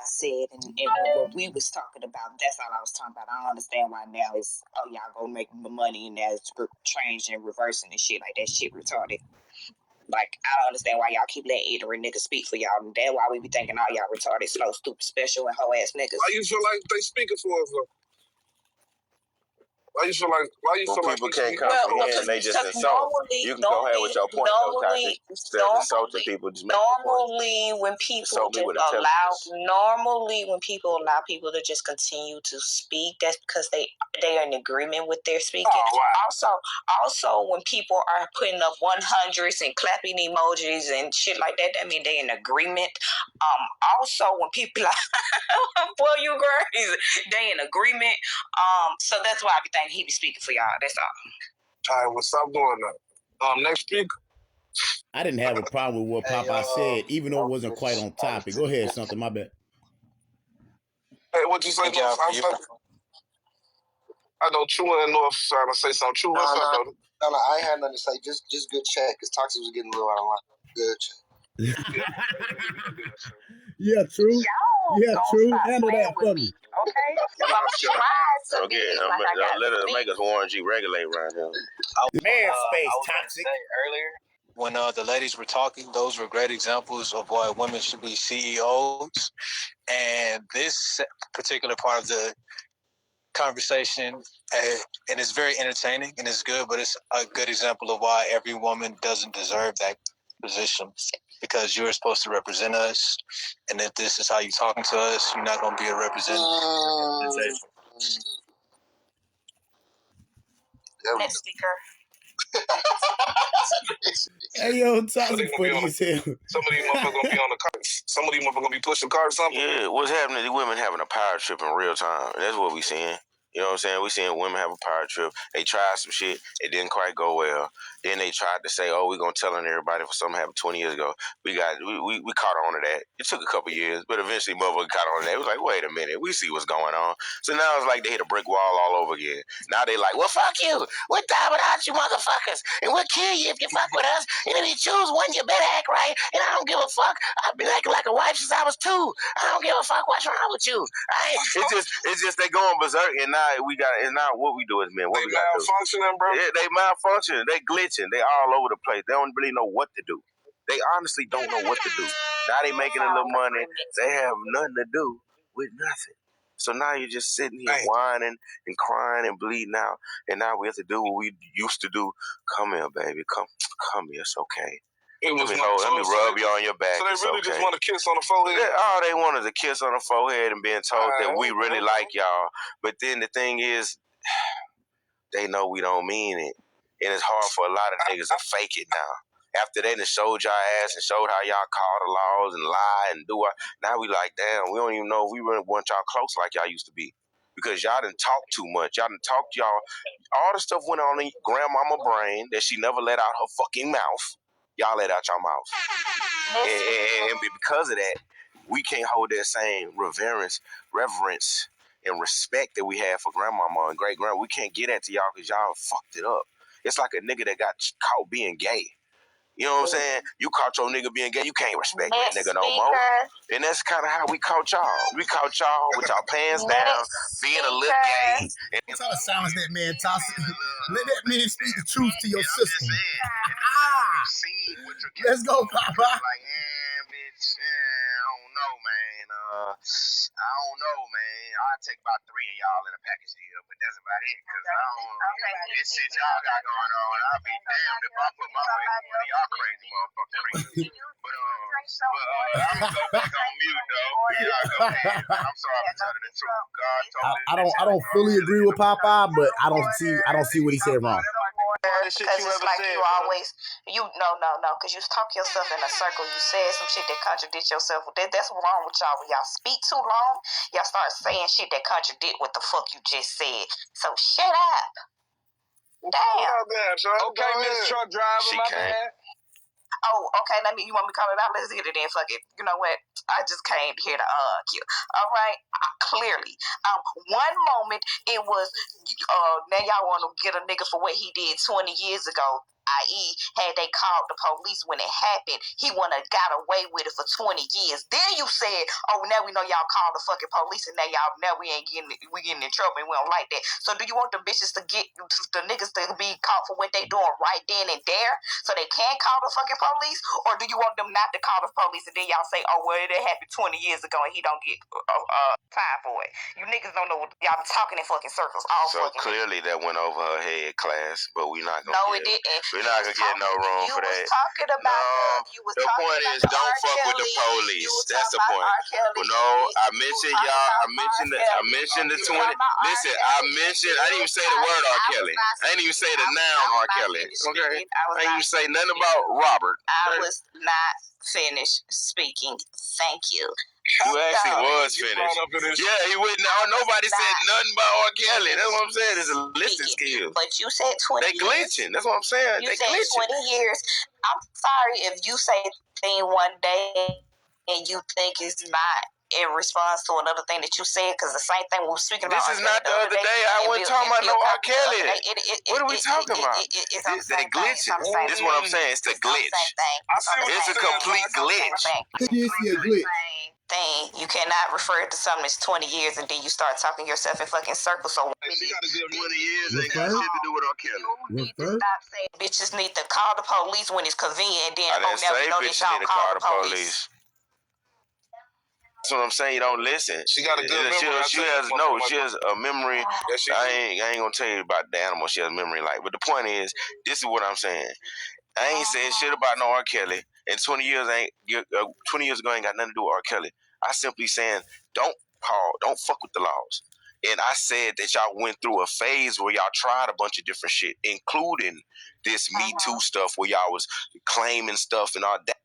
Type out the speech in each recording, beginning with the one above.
I said, and what we was talking about, that's all I was talking about. I don't understand why now it's, oh, y'all go make money and now it's changing, reversing and shit like that. Shit retarded. Like, I don't understand why y'all keep letting ignorant niggas speak for y'all. And that's why we be thinking all y'all retarded, slow, stupid, special, and hoe ass niggas. Why you feel like they speaking for us, though? Why you feel like people can't comprehend, they just insult. You can go ahead with your point, though, Tati. Instead of insulting people, just make normally when people allow people to just continue to speak, that's because they are in agreement with their speaking. Oh, wow. Also, when people are putting up 100s and clapping emojis and shit like that, that means they in agreement. Also, when people like, boy, you crazy, they in agreement. So that's why I be thinking he be speaking for y'all. That's all. All right, well, stop doing that. Next speaker. I didn't have a problem with what Papa said, even though it wasn't quite on topic. Go ahead, something. My bad. Hey, what you say? I know True and North trying to say something. True, what's up, brother? No, I ain't had nothing to say. Just good chat, because Toxic was getting a little out of line. Good chat. Yeah, True. Yeah, True. Handle that for me. Okay. Let us make us Warren G regulate around here. Man space, I was Toxic. Say earlier, when the ladies were talking, those were great examples of why women should be CEOs. And this particular part of the conversation, and it's very entertaining and it's good, but it's a good example of why every woman doesn't deserve that position, because you're supposed to represent us, and if this is how you're talking to us, you're not going to be a representation. Next speaker. Hey, yo, Toxic funny as hell. Some of these motherfuckers gonna be on the cars. Some of these motherfuckers gonna be pushing cars or something. Yeah, what's happening? The women having a power trip in real time. That's what we seeing. You know what I'm saying? We seeing women have a power trip. They tried some shit. It didn't quite go well. Then they tried to say, "Oh, we're gonna tell on everybody for something happened 20 years ago." We caught on to that. It took a couple years, but eventually, motherfuckers caught on to that. It was like, wait a minute, we see what's going on. So now it's like they hit a brick wall all over again. Now they like, well, fuck you. We'll die without you, motherfuckers, and we'll kill you if you fuck with us. And if you choose one, you better act right. And I don't give a fuck. I've been acting like a wife since I was 2. I don't give a fuck what's wrong with you. Right? It's just they going berserk, and now it's not what we do as men. What they we got malfunctioning, bro. Yeah, they malfunctioning. They glitching. They all over the place. They don't really know what to do. They honestly don't know what to do. Now they making a little money. They have nothing to do with nothing. So now you're just sitting here whining and crying and bleeding out. And now we have to do what we used to do. Come here, baby. Come here. It's okay. Let me rub you on your back. So they really just want a kiss on the forehead? All they want is a kiss on the forehead and being told that we really like y'all. But then the thing is, they know we don't mean it. And it's hard for a lot of niggas to fake it now. After they done showed y'all ass and showed how y'all call the laws and lie and do it, now we like, damn, we don't even know if we really want y'all close like y'all used to be. Because y'all done talk too much. Y'all done talked y'all. All the stuff went on in grandmama brain that she never let out her fucking mouth. Y'all let out your mouth. And because of that, we can't hold that same reverence, and respect that we have for grandmama and great-grandma. We can't get that to y'all because y'all fucked it up. It's like a nigga that got caught being gay. You know what I'm saying? You caught your nigga being gay, you can't respect that nigga no more. And that's kind of how we caught y'all. We caught y'all with y'all pants down, being a little gay. That's how it sounds, that man, Toxic. Let that man speak the truth to your system. Let's go, Papa. Like, bitch, I don't know, man. I don't know, man. I'll take about 3 of y'all in a package deal, but that's about it. Because I don't this shit y'all got going on. I'll be damned if I put my face in one of y'all crazy motherfuckers. But I'm gonna go back on mute, though. Y'all go ahead. I'm sorry for telling the truth. God told me. I don't fully agree with Papa, but I don't see what he said wrong. Because it's like you always, because you talk yourself in a circle. You said some shit that contradict yourself. That's what's wrong with y'all. When y'all speak too long, y'all start saying shit that contradict what the fuck you just said. So shut up. Damn. Okay, Miss Truck Driver, my bad. Oh, okay. You want me to call it out? Let's get it in. Fuck it. You know what? I just came here to argue. All right. Clearly, one moment it was now y'all want to get a nigga for what he did 20 years ago. i.e., had they called the police when it happened, he wouldn't have got away with it for 20 years. Then you said, oh, now we know y'all called the fucking police and now we getting in trouble and we don't like that. So do you want the bitches to get, the niggas to be caught for what they doing right then and there so they can call the fucking police? Or do you want them not to call the police and then y'all say, oh, well, it happened 20 years ago and he don't get time for it? You niggas don't know what y'all be talking in fucking circles all So fucking clearly that went over her head, class, but we're not gonna it didn't. we're not gonna get no room for that. You was talking about the point is don't fuck with the police. That's the point. Well, no, I mentioned y'all. I mentioned the 20. Listen, I didn't even say the word R. Kelly. I didn't even say the noun R. Kelly. Okay. I didn't even say nothing about Robert. I was not finished speaking. Thank you. You actually was finished. Yeah, he wouldn't. Nobody said nothing about R. Kelly. That's what I'm saying. It's a listening skill. But you said 20 They glitching. That's what I'm saying. You they said glitching. 20 years. I'm sorry if you say a thing one day and you think it's not in response to another thing that you said, because the same thing we were speaking about. This is not the other day. I wasn't talking about no R. Kelly. What are we talking about? They glitching. This is what I'm saying. It's the glitch. It's a complete glitch. It is a glitch. Thing. You cannot refer to something that's 20 years and then you start talking yourself in fucking circles. So she got a good 20 years. Ain't got shit to do with R. Kelly. You need to stop saying bitches need to call the police when it's convenient. And then I didn't say bitches need to call the police. That's what I'm saying. You don't listen. She got a good memory. She has a memory. I ain't gonna tell you about the animal she has memory like. But the point is, this is what I'm saying. I ain't saying shit about no R. Kelly. And 20 years ago ain't got nothing to do with R. Kelly. I simply saying don't fuck with the laws. And I said that y'all went through a phase where y'all tried a bunch of different shit, including this Me Too stuff where y'all was claiming stuff and all that.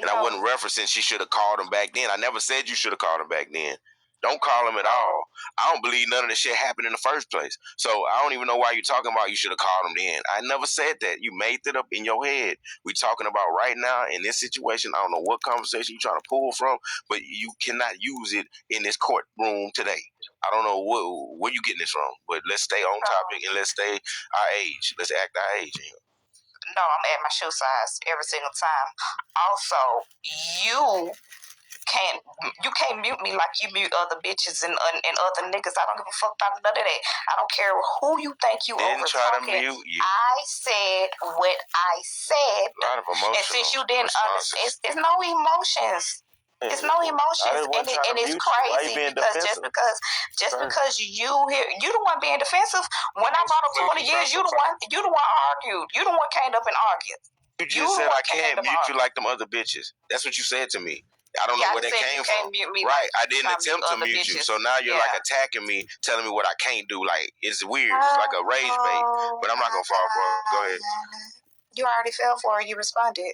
And I wasn't referencing she should have called him back then. I never said you should have called him back then. Don't call him at all. I don't believe none of this shit happened in the first place. So I don't even know why you're talking about you should have called him then. I never said that. You made it up in your head. We're talking about right now in this situation. I don't know what conversation you're trying to pull from, but you cannot use it in this courtroom today. I don't know where you getting this from, but let's stay on topic and let's stay our age. Let's act our age. No, I'm at my shoe size every single time. Also, you can't mute me like you mute other bitches and other niggas. I don't give a fuck about none of that. I don't care who you think you over talking. I said what I said. A lot of emotional and since you didn't understand, it's no emotions. It's no emotions, and it's crazy because just because you the one being defensive. When I brought up 20 years, you the one argued. You the one came up and argued. You just said I can't mute you like them other bitches. That's what you said to me. I don't know where that came from. Right, I didn't attempt to mute you, so now you're like attacking me, telling me what I can't do. Like it's weird. It's like a rage bait, but I'm not gonna fall for it. Go ahead. You already fell for it. You responded.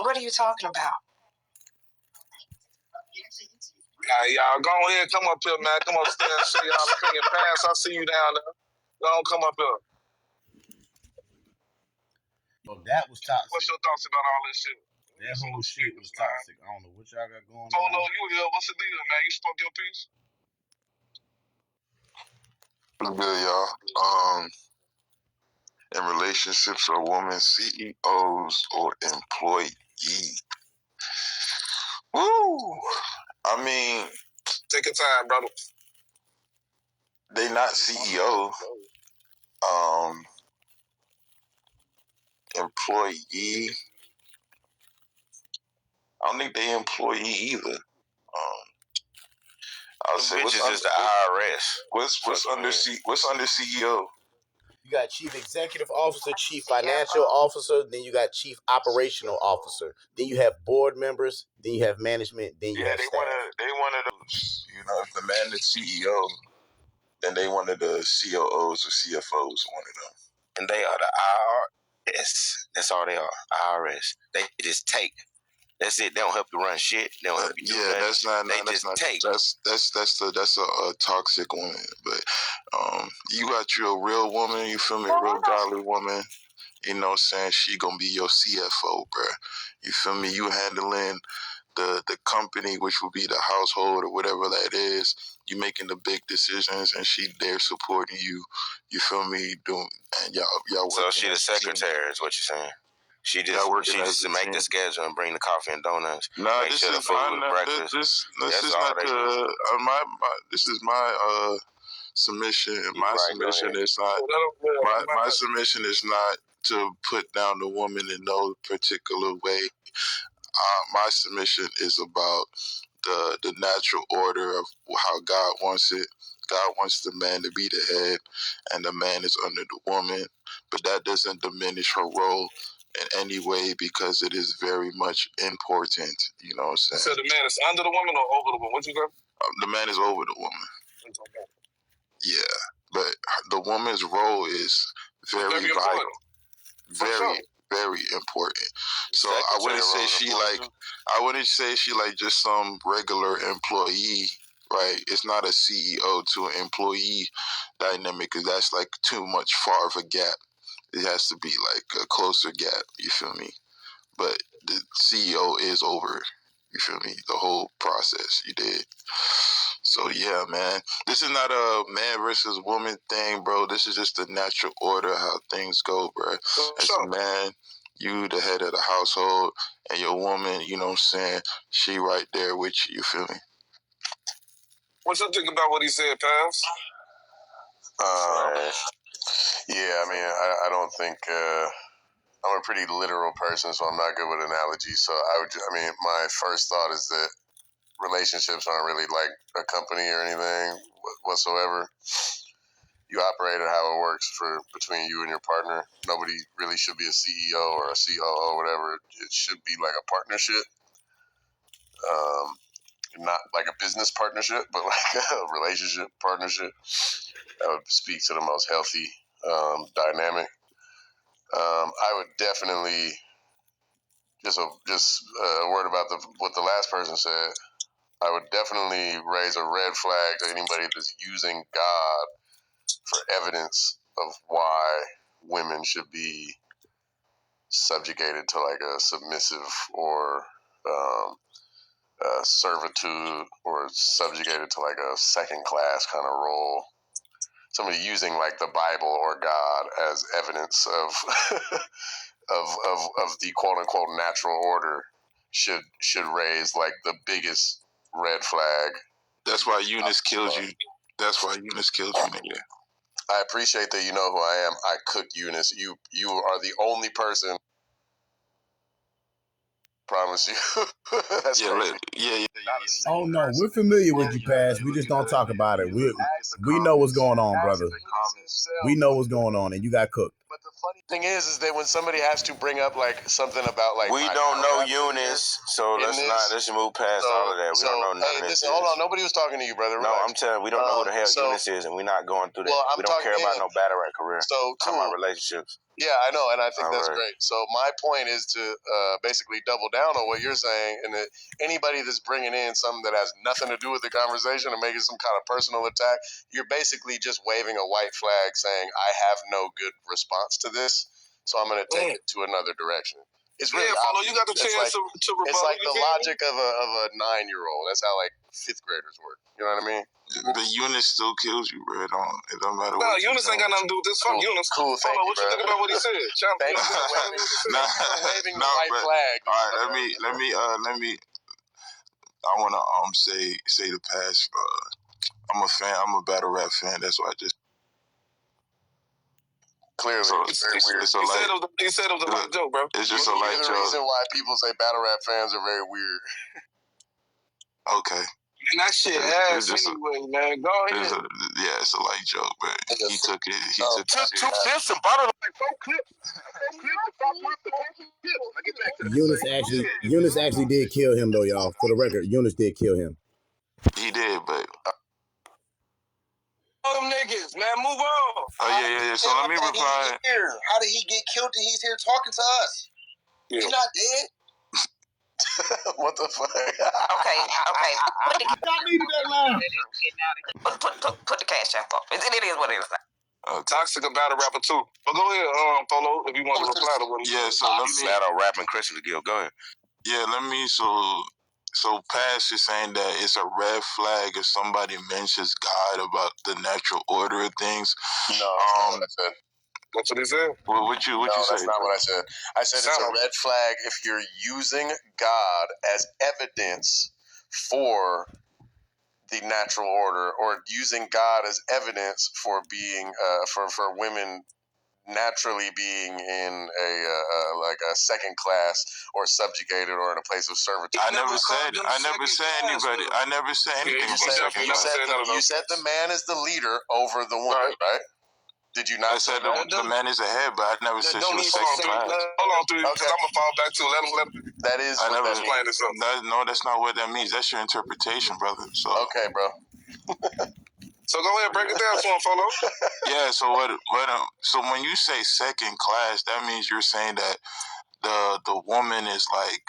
What are you talking about? Y'all go ahead, come up here, man. Come upstairs and say y'all opinion. Pass, I see you down there. Go on, come up here. Oh, that was toxic. What's your thoughts about all this shit? That whole shit was toxic. I don't know what y'all got going on. Polo, you here? What's the deal, man? You spoke your piece? What's good, y'all? In relationships or women, CEOs or employees. Woo! I mean, take your time, brother. They not CEO. Employee. I don't think they employee either. I would say what's is the IRS. What's under CEO? You got chief executive officer, chief financial officer, then you got chief operational officer. Then you have board members, then you have management, then you have staff. They one of those. You know, if the man is CEO, then they one of the COOs or CFOs, one of them. And they are the IRS. That's all they are. IRS. They just take. That's it. They don't help you run shit. They don't help you do that. That's not. They that's just not. take. That's a toxic one. But you got your real woman. You feel me? Real godly woman. You know what I'm saying? She gonna be your CFO, bruh. You feel me? You handling the company, which would be the household or whatever that is. You making the big decisions, and she there supporting you. You feel me? Doing and y'all. So she the secretary is what you're saying. She just make the schedule and bring the coffee and donuts. Nah, this is my submission. And my submission is not my submission is not to put down the woman in no particular way. My submission is about the natural order of how God wants it. God wants the man to be the head, and the man is under the woman. But that doesn't diminish her role in any way, because it is very much important. You know what I'm saying? So the man is under the woman or over the woman? What you got? The man is over the woman. Yeah, but the woman's role is very vital, very important. So I wouldn't say she like just some regular employee, right? It's not a CEO to an employee dynamic, because that's like too much far of a gap. It has to be like a closer gap. You feel me? But the CEO is over, you feel me, the whole process. You did. So yeah, man, this is not a man versus woman thing, bro. This is just the natural order how things go, bro. As a man, you the head of the household, and your woman, you know what I'm saying, she right there with you. You feel me? What you think about what he said, Paz? Yeah, I mean, I don't think I'm a pretty literal person, so I'm not good with analogies. So my first thought is that relationships aren't really like a company or anything whatsoever. You operate it how it works between you and your partner. Nobody really should be a CEO or a COO or whatever. It should be like a partnership. Not like a business partnership, but like a relationship partnership. That would speak to the most healthy dynamic. I would definitely just a word about what the last person said. I would definitely raise a red flag to anybody that's using God for evidence of why women should be subjugated to like a submissive or servitude, or subjugated to like a second class kind of role. Somebody using like the Bible or God as evidence of of the quote unquote natural order should raise like the biggest red flag. That's why Eunice killed you. That's why Eunice killed you, nigga. I appreciate that you know who I am. I cooked Eunice. You are the only person. Promise you. That's crazy. Yeah. Oh no, we're familiar with you, Paz. We just don't talk about it. We know what's going on, brother. We know what's going on, and you got cooked. But the funny thing is that when somebody has to bring up like something about like we don't know Eunice, so let's move past all of that. We don't know none of this. Hold on, nobody was talking to you, brother. No, I'm telling you, we don't know who the hell Eunice is, and we're not going through that. We don't care about no battle rap career. So talking about relationships. Yeah, I know, and I think that's great. So my point is to basically double down on what you're saying, and that anybody that's bringing in something that has nothing to do with the conversation and making some kind of personal attack, you're basically just waving a white flag saying, I have no good response to this, so I'm going to take it to another direction. It's really you got the chance to rebuttal. It's like the logic of a 9-year-old. That's how like 5th graders work. You know what I mean? But Eunice still kills you, bro. It don't matter what. No, Eunice ain't got nothing to do with this. Fuck Eunice. Cool, thank you, what you think about what he said? Thank you for waving the white flag. All right, let me. I want to say the past. I'm a fan. I'm a battle rap fan. That's why I just. Clearly, so, it's very weird. He said it was a light joke, bro. It's just a light joke. The reason why people say battle rap fans are very weird. And Okay. that shit ass anyway, man. Go ahead. It's a light joke, but he took it. He took it. 2 fifths and bottle like 4 clips. Eunice actually did kill him, though, y'all. For the record, Eunice did kill him. He did, but. Them niggas, man, move on. Oh yeah. So let me reply. How did he get killed and he's here talking to us? Yeah. He's not dead. What the fuck? Okay. I needed that line. Put the cash app up. It is what it is. Toxic a battle rapper too. But go ahead, Polo, if you want to reply to what he said. So let me battle rapping Christmas Gill. Go ahead. Yeah, let me So Pass is saying that it's a red flag if somebody mentions God about the natural order of things. No, that's not what I said. That's what he said. Well, what you say? That's not what I said. I said it's a red flag if you're using God as evidence for the natural order, or using God as evidence for being for women naturally being in a second class or subjugated or in a place of servitude. I never said anybody. I never said anything about second class. You said the man is the leader over the woman, right? Did you not? I said the man is ahead, but I never said she was second class. Hold on, dude, because I'm gonna fall back to let him. That is what that means. No, that's not what that means. That's your interpretation, brother. So okay, bro. So go ahead, break it down for him, Folo. Yeah. So so when you say second class, that means you're saying that the woman is like,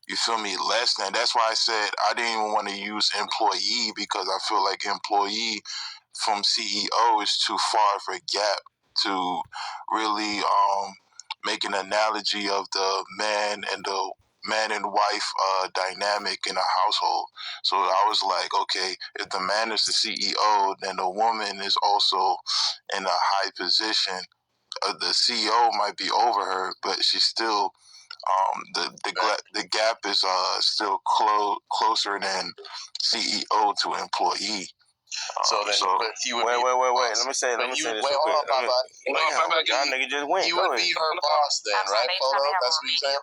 you feel me, less than. That's why I said I didn't even want to use employee, because I feel like employee from CEO is too far of a gap to really make an analogy of the man and wife dynamic in a household. So I was like, okay, if the man is the CEO, then the woman is also in a high position. The CEO might be over her, but she's still the gap is still closer than CEO to employee. But he would wait. Let me say this. Wait, hold on, Papa. Y'all nigga just went. He would be her boss then, right, Polo? That's what you're saying?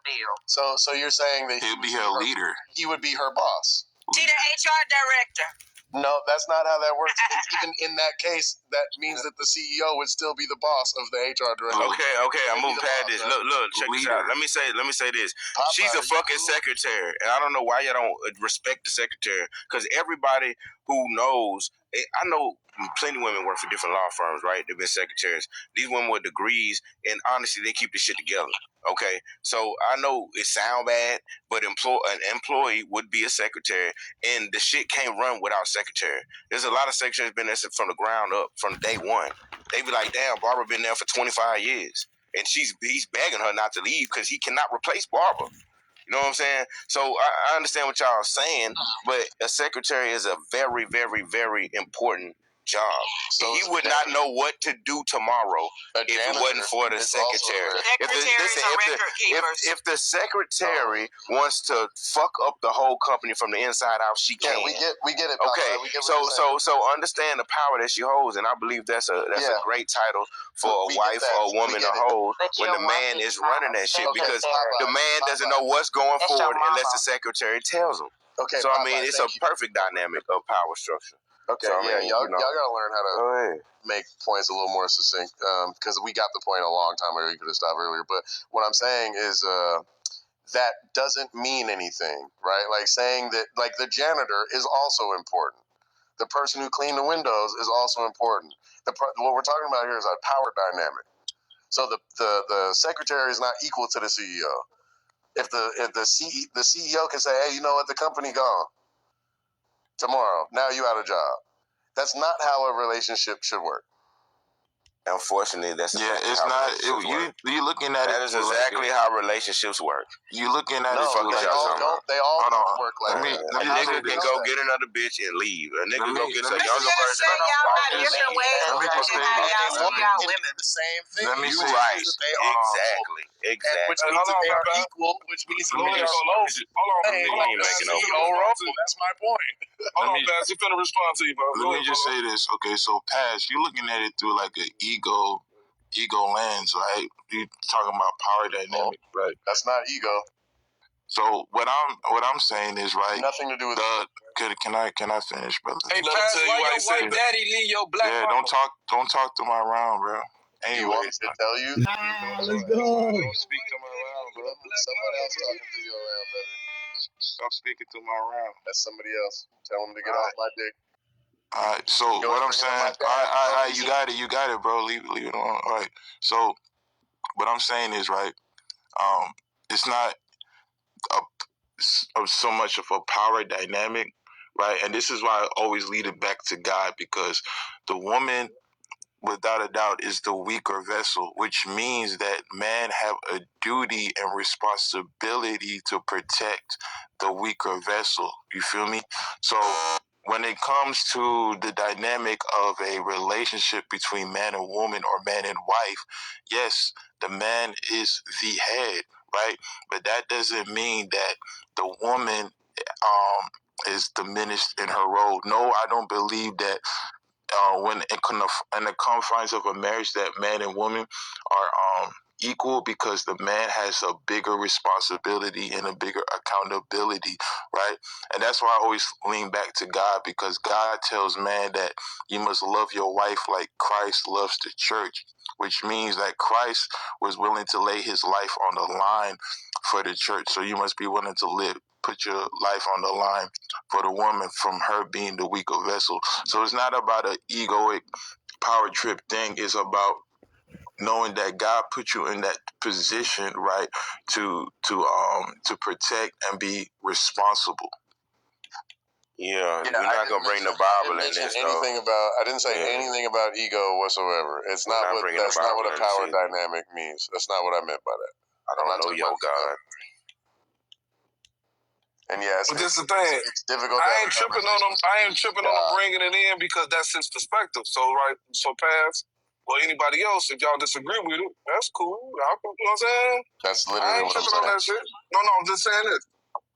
So you're saying that he'll be her leader. He would be her boss. She the HR director. No, that's not how that works. Even in that case, that means that the CEO would still be the boss of the HR director. Okay, I'm moving past this. Look, check this out. Let me say this. Papa, she's a fucking secretary, and I don't know why y'all don't respect the secretary, because everybody who knows, I know plenty of women work for different law firms, right? They've been secretaries. These women with degrees, and honestly, they keep the shit together. Okay, so I know it sound bad, but an employee would be a secretary, and the shit can't run without secretary. There's a lot of secretaries been there from the ground up, from day one. They be like, damn, Barbara been there for 25 years, and he's begging her not to leave because he cannot replace Barbara. You know what I'm saying? So I understand what y'all are saying, but a secretary is a very, very, very important job. So he would not know what to do tomorrow if it wasn't for the secretary. If the secretary wants to fuck up the whole company from the inside out, she can. Yeah, we get it. Okay, so understand the power that she holds, and I believe that's a great title for a wife or a woman to hold when the man is running that shit, because the man doesn't know what's going forward unless the secretary tells him. Okay, so I mean, it's a perfect dynamic of power structure. Okay, so, y'all gotta learn how to make points a little more succinct, because we got the point a long time ago. You could have stopped earlier, but what I'm saying is that doesn't mean anything, right? Like saying that, like, the janitor is also important. The person who cleaned the windows is also important. What we're talking about here is a power dynamic. So the secretary is not equal to the CEO. If the CEO can say, hey, you know what, the company gone tomorrow, now you out of job. That's not how a relationship should work. Unfortunately, that's it's not. You looking at that is exactly how relationships work. You looking at it? They all don't work like that. A nigga can go get another bitch and leave. A nigga go get a younger person. Y'all got different ways of how y'all women. The same thing. Let me say right. Exactly. Which means that they are equal. Which means that they are low. That's my point. Hold on, Pass. You finna respond to you, bro. Let me just say this. Okay, so Pass, you're looking at it through like an ego lens, right? You talking about power dynamic, right? That's not ego. So what I'm saying is, right? Nothing to do with Can I finish, brother? Hey, Pass, why your white daddy leave your black mama? Don't talk to my round, bro. Anyway, you want me to tell you? Let's go. Don't speak to my round, bro. Someone else talking to your round, brother. Stop speaking to my round. That's somebody else. Tell them to get off my dick. All right, so what I'm saying, you got it, bro. Leave it on. All right, so what I'm saying is, right, it's not so much of a power dynamic, right? And this is why I always lead it back to God, because the woman without a doubt, is the weaker vessel, which means that men have a duty and responsibility to protect the weaker vessel. You feel me? So when it comes to the dynamic of a relationship between man and woman or man and wife, yes, the man is the head, right? But that doesn't mean that the woman is diminished in her role. No, I don't believe that when in the confines of a marriage that man and woman are equal, because the man has a bigger responsibility and a bigger accountability, right? And that's why I always lean back to God, because God tells man that you must love your wife like Christ loves the church, which means that Christ was willing to lay his life on the line for the church. So you must be willing to put your life on the line for the woman, from her being the weaker vessel. So it's not about an egoic power trip thing. It's about knowing that God put you in that position, right, to protect and be responsible. Yeah, we're not gonna bring the Bible in this. I didn't say anything about ego whatsoever. It's not what that's not what a power dynamic means. That's not what I meant by that. I don't know your God. And yes, but this is the thing. It's difficult. I ain't tripping on them. I ain't tripping on them bringing it in, because that's his perspective. So Paz, or anybody else, if y'all disagree with it, that's cool. You know what I'm saying? That's literally I ain't what I'm tripping saying. on that shit. No, I'm just saying this.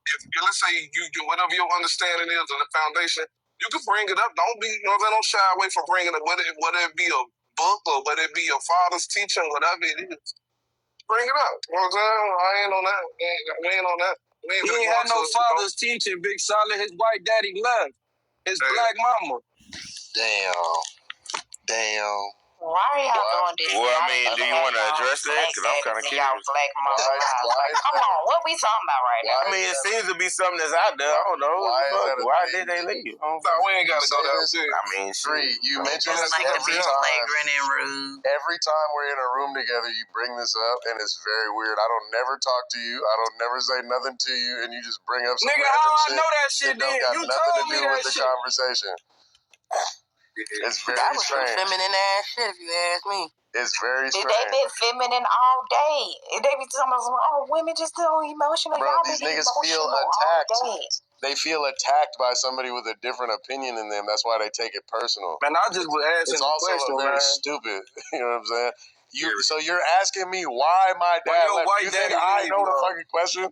If let's say you whatever your understanding is of the foundation, you can bring it up. Don't be, don't shy away from bringing it. Whether it be a book or whether it be your father's teaching, whatever it is, bring it up. You know what I'm saying? I ain't on that. We ain't on that. He ain't had no father's teaching, Big Solid. His white daddy left. His black mama. Damn. Why are y'all doing this? Well, I mean, do you want to address that? Because I'm kind of curious. Come on, what we talking about right now? I mean, it seems to be something that's out there. I don't know. Why did they leave? No, we ain't got to go down there. I mean, you mentioned this like every time. Every time we're in a room together, you bring this up, and it's very weird. I don't never talk to you. I don't never say nothing to you, and you just bring up some nigga, random how shit. I know that shit, then? You told me that with shit. The conversation. It's very that was strange. some feminine ass shit, if you ask me. It's very strange. They been feminine all day. They be talking about, oh, women just so emotional. Bro, these niggas feel attacked. They feel attacked by somebody with a different opinion than them. That's why they take it personal. Man, I just was asking it's also question, very stupid. You know what I'm saying? So you're asking me why my dad left. You think I know the fucking question?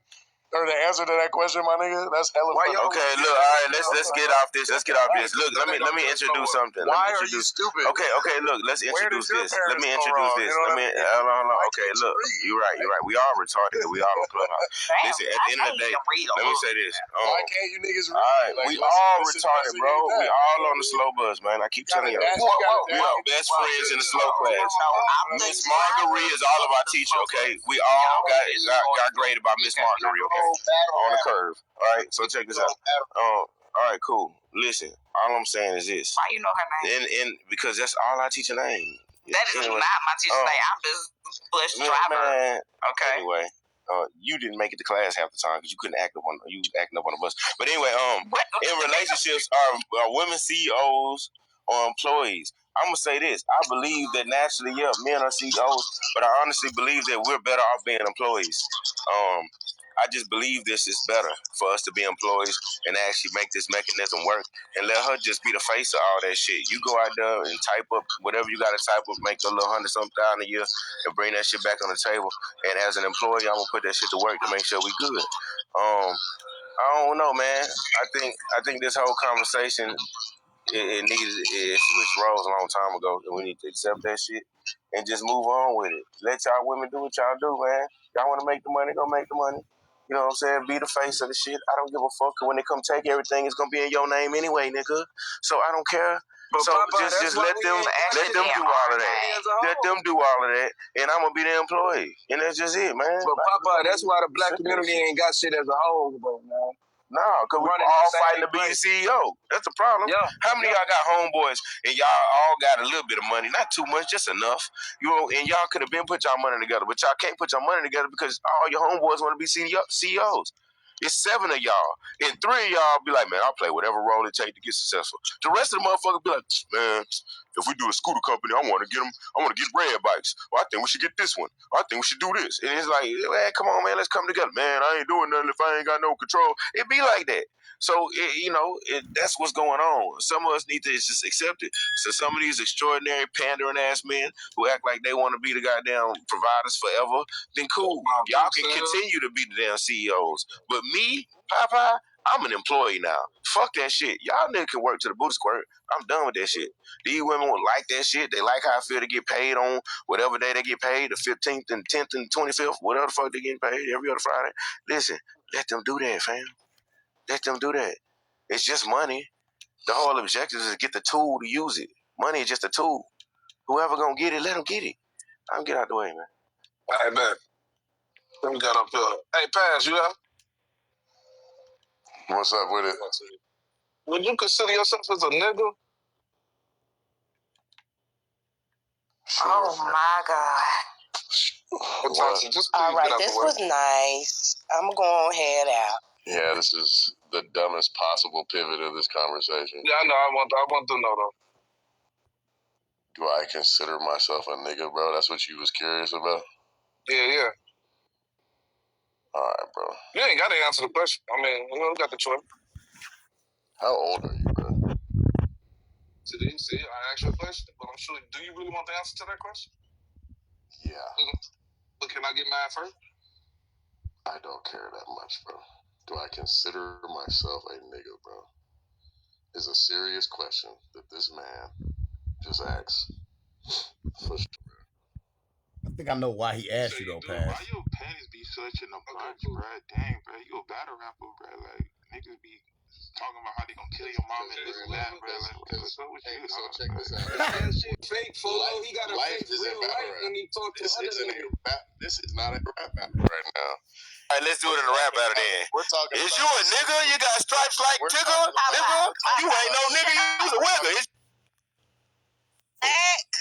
Or the answer to that question, my nigga? That's hella funny. Okay, look, all right, let's get off this. Let's get off this. Look, let me introduce something. Why are you stupid? Okay, look, let's introduce this. Let me introduce this. Hold on. Okay, look, you're right. We all retarded. We all on Clubhouse. Listen, at the end of the day, let me say this. Why can't you niggas read? All right, we all retarded, bro. We all on the slow bus, man. I keep telling you. We are best friends in the slow class. Miss Marguerite is all of our teacher, okay? We all got graded by Miss Marguerite, okay? On the curve. All right, so check this out. All right, cool. Listen, all I'm saying is this. Why you know her name? And because that's all I teach her name. That is not my teacher's name. I'm just bus driver. Man, okay. Anyway, you didn't make it to class half the time because you couldn't act up on the bus. But anyway, in relationships, are women CEOs or employees? I'm gonna say this. I believe that naturally, men are CEOs, but I honestly believe that we're better off being employees. I just believe this is better for us to be employees and actually make this mechanism work and let her just be the face of all that shit. You go out there and type up whatever you got to type up, make a little $100-something thousand a year and bring that shit back on the table. And as an employee, I'm going to put that shit to work to make sure we good. I don't know, man. I think this whole conversation, it switched roles a long time ago, and we need to accept that shit and just move on with it. Let y'all women do what y'all do, man. Y'all want to make the money, go make the money. You know what I'm saying? Be the face of the shit. I don't give a fuck. When they come take everything, it's gonna be in your name anyway, nigga. So I don't care. But so Papa, just let them do all of that. Let them do all of that, and I'm gonna be the employee, and that's just it, man. But Papa, that's why the black community ain't got shit as a whole, bro, man. No, because we all fighting to be the CEO. That's the problem. Yeah. How many of y'all got homeboys and y'all all got a little bit of money? Not too much, just enough. You know, and y'all could have been put y'all money together, but y'all can't put your money together because all your homeboys want to be CEOs. It's 7 of y'all. And 3 of y'all be like, man, I'll play whatever role it takes to get successful. The rest of the motherfuckers be like, man, if we do a scooter company, I want to get red bikes. Or I think we should get this one. Or I think we should do this. And it's like, man, come on, man, let's come together. Man, I ain't doing nothing if I ain't got no control. It be like that. So, that's what's going on. Some of us need to just accept it. So some of these extraordinary pandering ass men who act like they want to be the goddamn providers forever, then cool. Y'all can continue to be the damn CEOs. But me, Popeye, I'm an employee now. Fuck that shit. Y'all niggas can work to the booty squirt. I'm done with that shit. These women will like that shit. They like how I feel to get paid on whatever day they get paid, the 15th and 10th and 25th, whatever the fuck they getting paid every other Friday. Listen, let them do that, fam. Let them do that. It's just money. The whole objective is to get the tool to use it. Money is just a tool. Whoever gonna get it, let them get it. I'm get out the way, man. All right, man. Let me get up here. Hey, Paz, you up? What's up with it? Would you consider yourself as a nigga? Sure. Oh my God. All right, this was nice. I'm going to head out. Yeah, this is the dumbest possible pivot of this conversation. Yeah, I know. I want to know, though. Do I consider myself a nigga, bro? That's what you was curious about? Yeah. All right, bro. You ain't got to answer the question. I mean, you got the choice. How old are you, bro? See, I asked you a question, but I'm sure. Do you really want the answer to that question? Yeah. But can I get mine first? I don't care that much, bro. Do I consider myself a nigga, bro? Is a serious question that this man just asked. For sure. I think I know why he asked you though, Paz. Why your panties be such in a bunch, bro? Dang, bro, you a battle rapper, bro. Like niggas be talking about how they gonna kill your mom and this and that, bro. Like, what's up with you? So check this out. That shit fake, fool. He got a Life fake isn't real battle life rap. when he talk to This other isn't niggas. this is not a rap battle right now. All right, let's do it in a rap battle then. We're talking. Is you a nigga? You got stripes like Tigger? Nigga? You ain't no nigga. You's a wigger.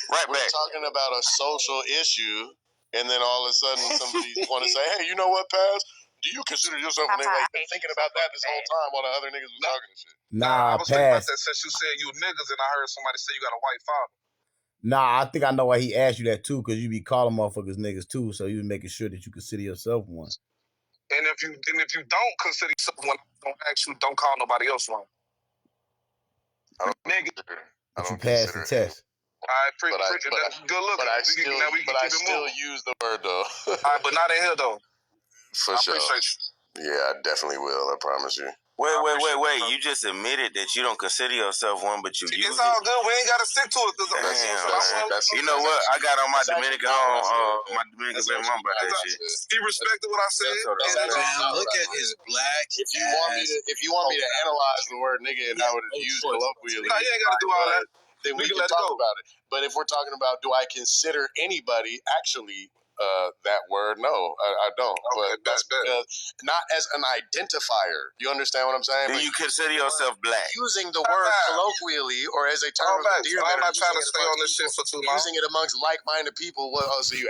Right We're back. talking about a social issue, and then all of a sudden somebody want to say, "Hey, you know what, Paz? Do you consider yourself a nigga?" Like, been thinking about that this whole time while the other niggas was talking and shit. I Nah, was thinking about Paz. that since you said you niggas, and I heard somebody say you got a white father. Nah, I think I know why he asked you that too, because you be calling motherfuckers niggas too, so you was making sure that you consider yourself one. And if you don't consider yourself one, don't ask you, don't call nobody else one. Nigga, But you passed the test. I appreciate that. Good look. But I still use the word though. All right, but not in here though. For sure. Yeah, I definitely will. I promise you. Wait. You just admitted that you don't consider yourself one, but you use It's all good. We ain't got to stick to it. You know what? I got on my Dominican my Dominican baby mama about that shit. He respected what I said. Man, look at his black. If you want me to analyze the word nigga and how it is used colloquially, no, you ain't got to do all that. Then we can talk about it. But if we're talking about, do I consider anybody actually that word? No, I don't. Okay, but that's not as an identifier. You understand what I'm saying? Do you consider yourself black? Using the word colloquially or as a term of endearment. I'm not trying to stay on this shit for too long. Using it amongst like-minded people. Well, so you